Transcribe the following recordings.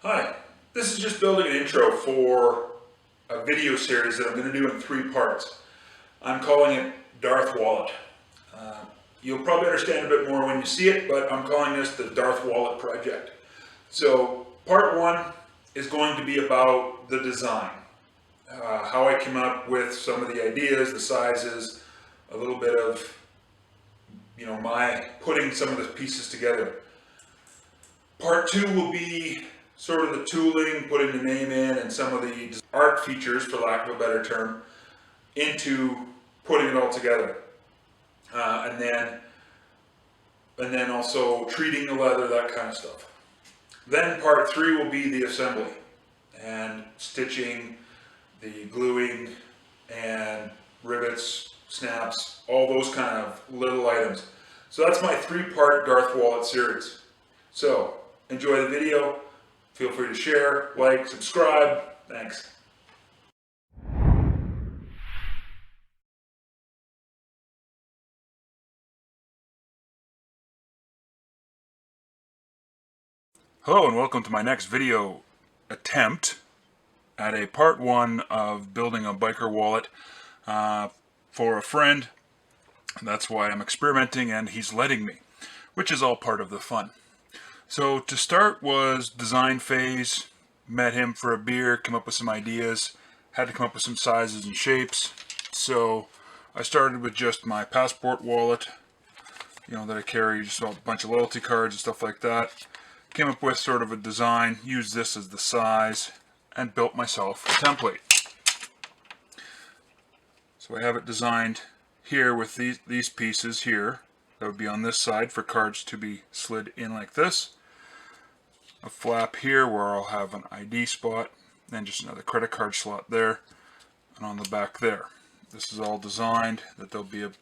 Hi, this is just building an intro for a video series that I'm going to do in 3 parts. I'm calling it DARTH WALLET. You'll probably understand a bit more when you see it, but I'm calling this the DARTH WALLET project. So part 1 is going to be about the design, how I came up with some of the ideas, the sizes, a little bit of my putting some of the pieces together. Part 2 will be sort of the tooling, putting the name in, and some of the art features, for lack of a better term, into putting it all together. And then also treating the leather, that kind of stuff. Then part 3 will be the assembly and stitching, the gluing, and rivets, snaps, all those kind of little items. So that's my 3-part DARTH WALLET series. So enjoy the video. Feel free to share, like, subscribe. Thanks. Hello and welcome to my next video attempt at a part 1 of building a biker wallet for a friend. That's why I'm experimenting and he's letting me, which is all part of the fun. So to start was design phase. Met him for a beer, came up with some ideas, had to come up with some sizes and shapes. So I started with just my passport wallet, that I carry, just a bunch of loyalty cards and stuff like that. Came up with sort of a design, used this as the size, and built myself a template. So I have it designed here with these pieces here. That would be on this side for cards to be slid in like this. A flap here where I'll have an ID spot, and just another credit card slot there, and on the back there. This is all designed that there'll be a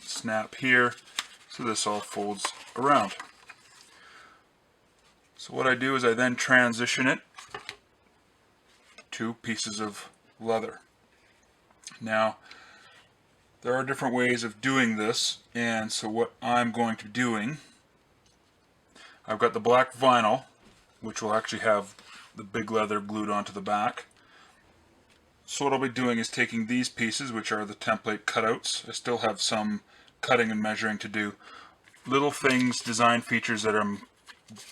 snap here, so this all folds around. So what I do is I then transition it to pieces of leather. Now, there are different ways of doing this, and so what I'm going to be doing, I've got the black vinyl, which will actually have the big leather glued onto the back. So what I'll be doing is taking these pieces, which are the template cutouts. I still have some cutting and measuring to do. Little things, design features that I'm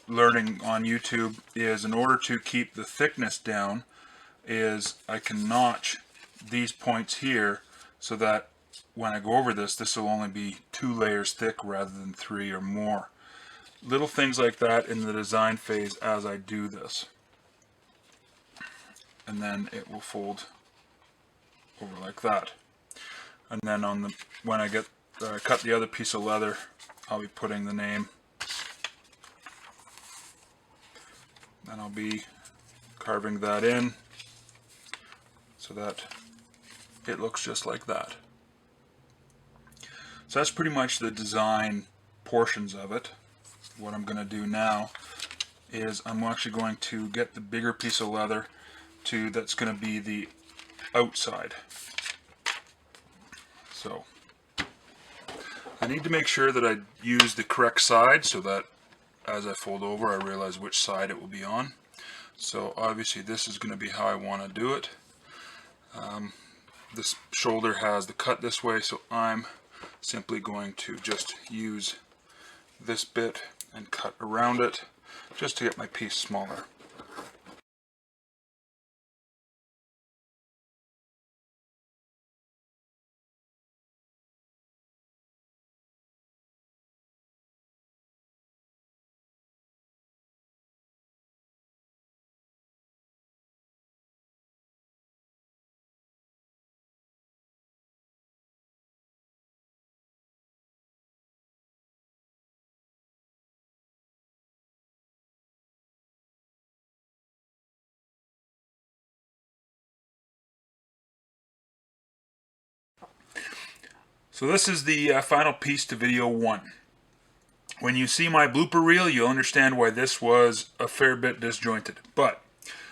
learning on YouTube is, in order to keep the thickness down, is I can notch these points here so that when I go over this will only be 2 layers thick rather than 3 or more. Little things like that in the design phase as I do this. And then it will fold over like that. And then when I cut the other piece of leather, I'll be putting the name. And I'll be carving that in so that it looks just like that. So that's pretty much the design portions of it. What I'm going to do now is I'm actually going to get the bigger piece of leather that's going to be the outside. So I need to make sure that I use the correct side so that as I fold over I realize which side it will be on. So obviously this is going to be how I want to do it. This shoulder has the cut this way, so I'm simply going to just use this bit and cut around it just to get my piece smaller. So this is the final piece to video 1. When you see my blooper reel, you'll understand why this was a fair bit disjointed.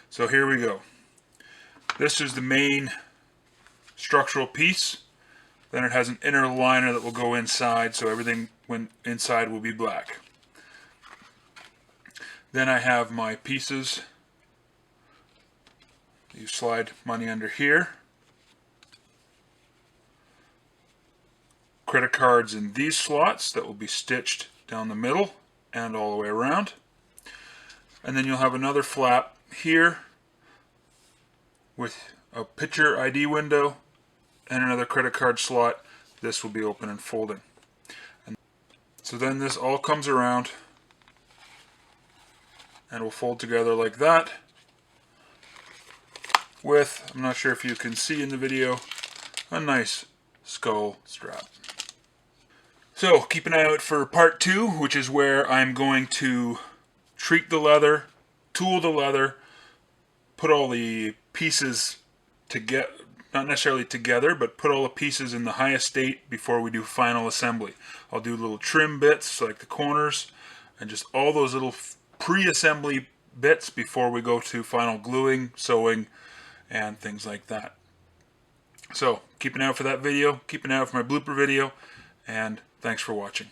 So here we go. This is the main structural piece. Then it has an inner liner that will go inside, so everything inside will be black. Then I have my pieces You slide money under here. Credit cards in these slots that will be stitched down the middle and all the way around. And then you'll have another flap here with a picture ID window and another credit card slot. This will be open and folding. And so then this all comes around and will fold together like that with, I'm not sure if you can see in the video, a nice skull strap. So keep an eye out for part 2, which is where I'm going to treat the leather, tool the leather, put all the pieces together, not necessarily together, but put all the pieces in the highest state before we do final assembly. I'll do little trim bits like the corners and just all those little pre-assembly bits before we go to final gluing, sewing, and things like that. So keep an eye out for that video, keep an eye out for my blooper video, and thanks for watching.